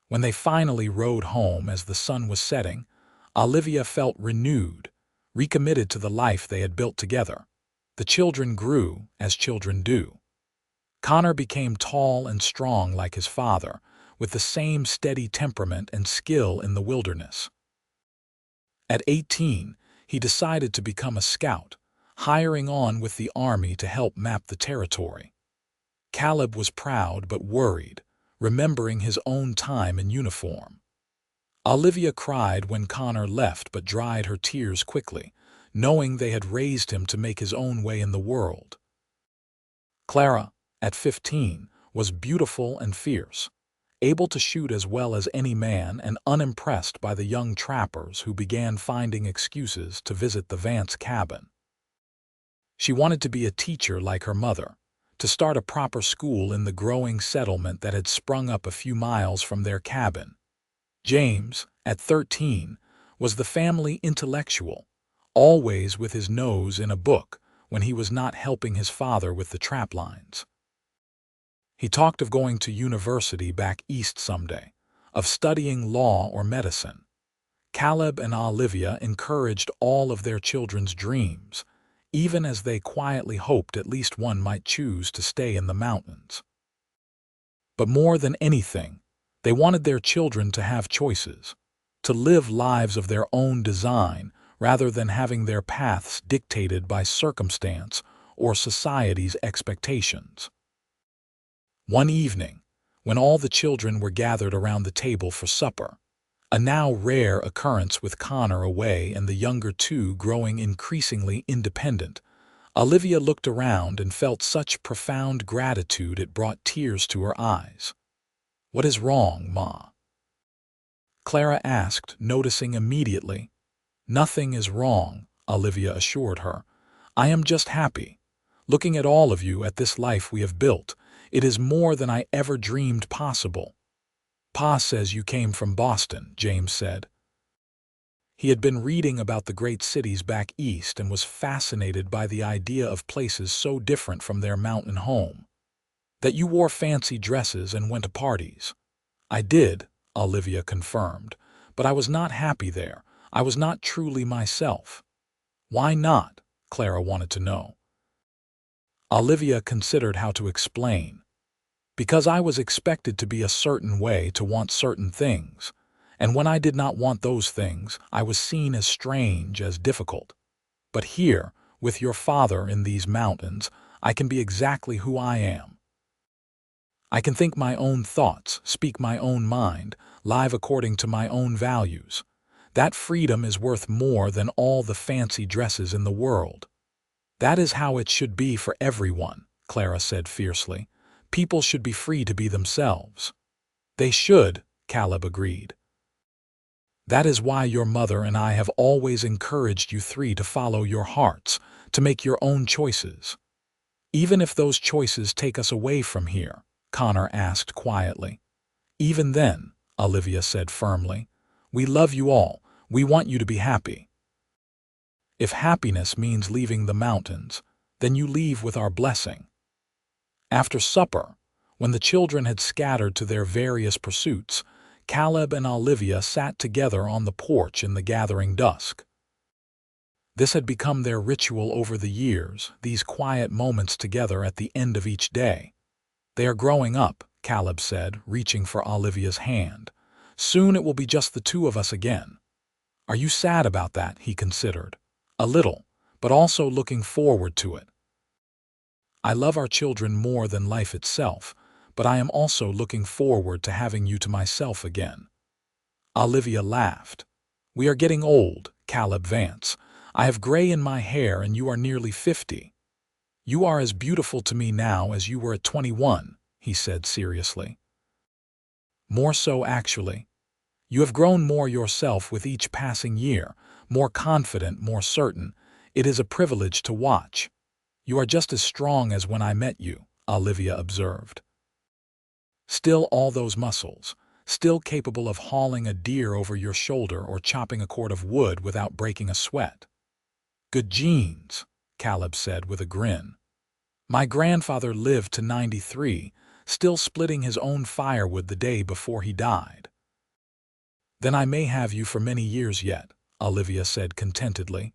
When they finally rode home as the sun was setting, Olivia felt renewed, recommitted to the life they had built together. The children grew, as children do. Connor became tall and strong like his father, with the same steady temperament and skill in the wilderness. At 18, he decided to become a scout, hiring on with the army to help map the territory. Caleb was proud but worried, remembering his own time in uniform. Olivia cried when Connor left but dried her tears quickly, knowing they had raised him to make his own way in the world. Clara, at 15, was beautiful and fierce, able to shoot as well as any man and unimpressed by the young trappers who began finding excuses to visit the Vance cabin. She wanted to be a teacher like her mother, to start a proper school in the growing settlement that had sprung up a few miles from their cabin. James, at 13, was the family intellectual, always with his nose in a book when he was not helping his father with the trap lines. He talked of going to university back east someday, of studying law or medicine. Caleb and Olivia encouraged all of their children's dreams, even as they quietly hoped at least one might choose to stay in the mountains. But more than anything, they wanted their children to have choices, to live lives of their own design rather than having their paths dictated by circumstance or society's expectations. One evening, when all the children were gathered around the table for supper, a now rare occurrence with Connor away and the younger two growing increasingly independent, Olivia looked around and felt such profound gratitude it brought tears to her eyes. "What is wrong, Ma?" Clara asked, noticing immediately. "Nothing is wrong," Olivia assured her. "I am just happy. Looking at all of you, at this life we have built, it is more than I ever dreamed possible." "Pa says you came from Boston," James said. He had been reading about the great cities back east and was fascinated by the idea of places so different from their mountain home. "That you wore fancy dresses and went to parties." "I did," Olivia confirmed, "but I was not happy there. I was not truly myself." "Why not?" Clara wanted to know. Olivia considered how to explain. "Because I was expected to be a certain way, to want certain things, and when I did not want those things, I was seen as strange, as difficult. But here, with your father in these mountains, I can be exactly who I am. I can think my own thoughts, speak my own mind, live according to my own values. That freedom is worth more than all the fancy dresses in the world." "That is how it should be for everyone," Clara said fiercely. "People should be free to be themselves." "They should," Caleb agreed. "That is why your mother and I have always encouraged you three to follow your hearts, to make your own choices." "Even if those choices take us away from here?" Connor asked quietly. "Even then," Olivia said firmly. "We love you all. We want you to be happy. If happiness means leaving the mountains, then you leave with our blessing." After supper, when the children had scattered to their various pursuits, Caleb and Olivia sat together on the porch in the gathering dusk. This had become their ritual over the years, these quiet moments together at the end of each day. "They are growing up," Caleb said, reaching for Olivia's hand. "Soon it will be just the two of us again." "Are you sad about that?" he considered. "A little, but also looking forward to it. I love our children more than life itself, but I am also looking forward to having you to myself again." Olivia laughed. "We are getting old, Caleb Vance. I have gray in my hair and you are nearly 50. You are as beautiful to me now as you were at 21, he said seriously. "More so, actually. You have grown more yourself with each passing year, more confident, more certain. It is a privilege to watch. You are just as strong as when I met you," Olivia observed. "Still all those muscles, still capable of hauling a deer over your shoulder or chopping a cord of wood without breaking a sweat." "Good genes," Caleb said with a grin. "My grandfather lived to 93, still splitting his own firewood the day before he died." "Then I may have you for many years yet," Olivia said contentedly.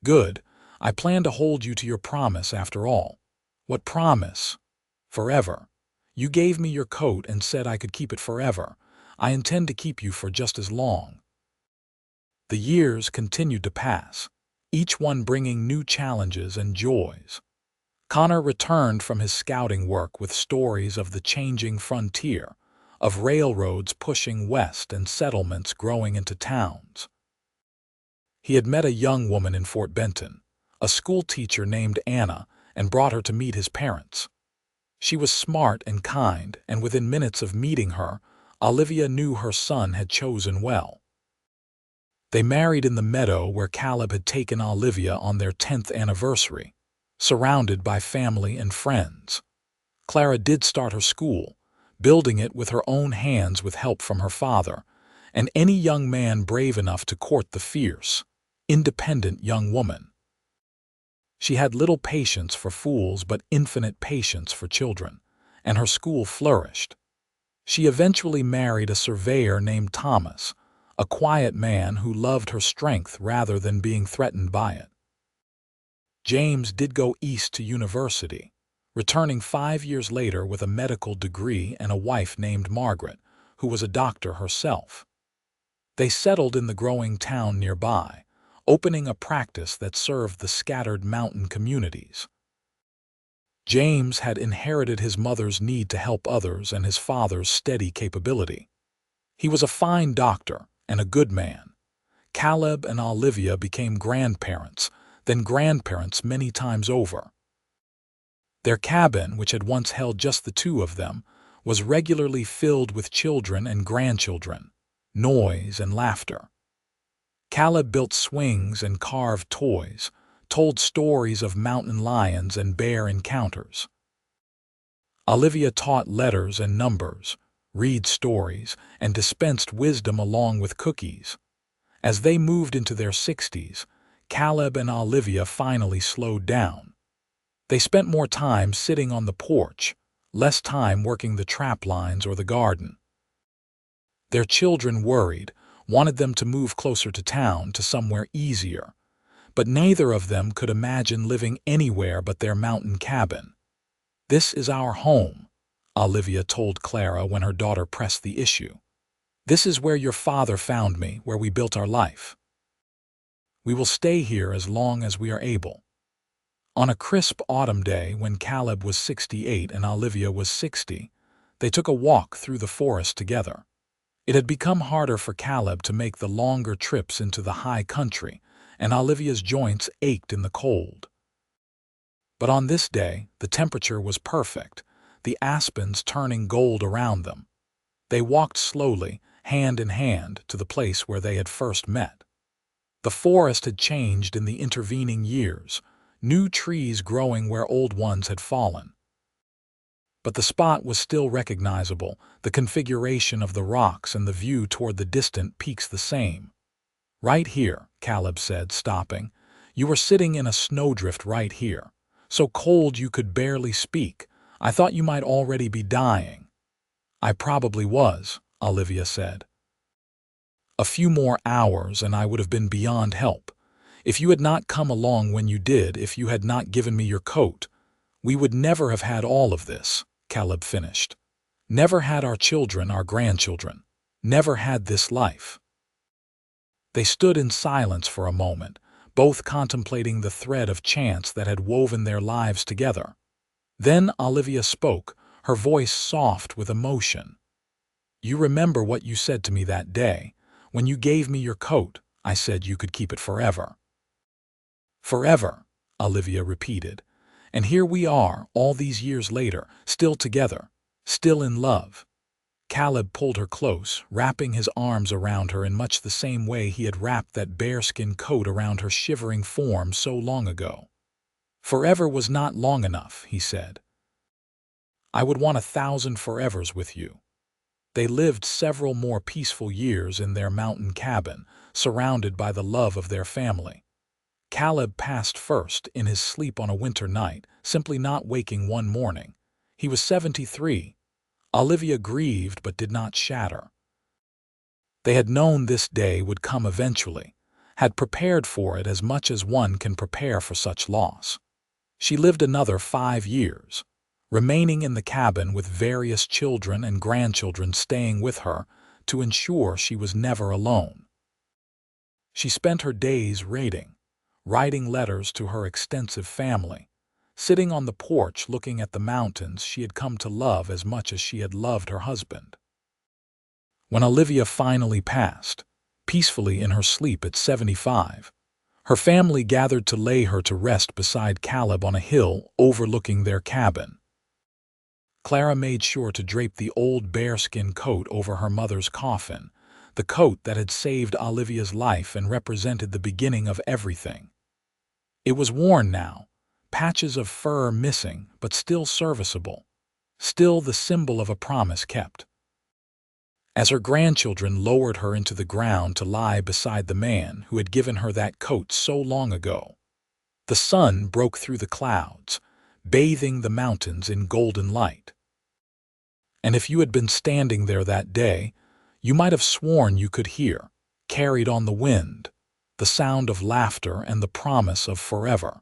Good. I plan to hold you to your promise after all. What promise? Forever. You gave me your coat and said I could keep it forever. I intend to keep you for just as long. The years continued to pass, each one bringing new challenges and joys. Connor returned from his scouting work with stories of the changing frontier, of railroads pushing west and settlements growing into towns. He had met a young woman in Fort Benton, a school teacher named Anna, and brought her to meet his parents. She was smart and kind, and within minutes of meeting her, Olivia knew her son had chosen well. They married in the meadow where Caleb had taken Olivia on their 10th anniversary, surrounded by family and friends. Clara did start her school, building it with her own hands with help from her father, and any young man brave enough to court the fierce, independent young woman. She had little patience for fools but infinite patience for children, and her school flourished. She eventually married a surveyor named Thomas, a quiet man who loved her strength rather than being threatened by it. James did go east to university, returning 5 years later with a medical degree and a wife named Margaret, who was a doctor herself. They settled in the growing town nearby, opening a practice that served the scattered mountain communities. James had inherited his mother's need to help others and his father's steady capability. He was a fine doctor and a good man. Caleb and Olivia became grandparents, then grandparents many times over. Their cabin, which had once held just the two of them, was regularly filled with children and grandchildren, noise and laughter. Caleb built swings and carved toys, told stories of mountain lions and bear encounters. Olivia taught letters and numbers, read stories, and dispensed wisdom along with cookies. As they moved into their 60s, Caleb and Olivia finally slowed down. They spent more time sitting on the porch, less time working the trap lines or the garden. Their children worried, wanted them to move closer to town, to somewhere easier, but neither of them could imagine living anywhere but their mountain cabin. "This is our home," Olivia told Clara when her daughter pressed the issue. "This is where your father found me, where we built our life. We will stay here as long as we are able." On a crisp autumn day when Caleb was 68 and Olivia was 60, they took a walk through the forest together. It had become harder for Caleb to make the longer trips into the high country, and Olivia's joints ached in the cold. But on this day, the temperature was perfect, the aspens turning gold around them. They walked slowly, hand in hand, to the place where they had first met. The forest had changed in the intervening years, new trees growing where old ones had fallen. But the spot was still recognizable, the configuration of the rocks and the view toward the distant peaks the same. "Right here," Caleb said, stopping. "You were sitting in a snowdrift right here, so cold you could barely speak. I thought you might already be dying." "I probably was," Olivia said. "A few more hours and I would have been beyond help. If you had not come along when you did, if you had not given me your coat, we would never have had all of this," Caleb finished. "Never had our children, our grandchildren. Never had this life." They stood in silence for a moment, both contemplating the thread of chance that had woven their lives together. Then Olivia spoke, her voice soft with emotion. "You remember what you said to me that day? When you gave me your coat, I said you could keep it forever." "Forever," Olivia repeated. "And here we are, all these years later, still together, still in love." Caleb pulled her close, wrapping his arms around her in much the same way he had wrapped that bearskin coat around her shivering form so long ago. "Forever was not long enough," he said. "I would want 1,000 forevers with you." They lived several more peaceful years in their mountain cabin, surrounded by the love of their family. Caleb passed first in his sleep on a winter night, simply not waking one morning. He was 73. Olivia grieved but did not shatter. They had known this day would come eventually, had prepared for it as much as one can prepare for such loss. She lived another 5 years, remaining in the cabin with various children and grandchildren staying with her to ensure she was never alone. She spent her days writing letters to her extensive family, sitting on the porch looking at the mountains she had come to love as much as she had loved her husband. When Olivia finally passed, peacefully in her sleep at 75, her family gathered to lay her to rest beside Caleb on a hill overlooking their cabin. Clara made sure to drape the old bearskin coat over her mother's coffin, the coat that had saved Olivia's life and represented the beginning of everything. It was worn now, patches of fur missing but still serviceable, still the symbol of a promise kept. As her grandchildren lowered her into the ground to lie beside the man who had given her that coat so long ago, the sun broke through the clouds, bathing the mountains in golden light. And if you had been standing there that day, you might have sworn you could hear, carried on the wind, the sound of laughter and the promise of forever.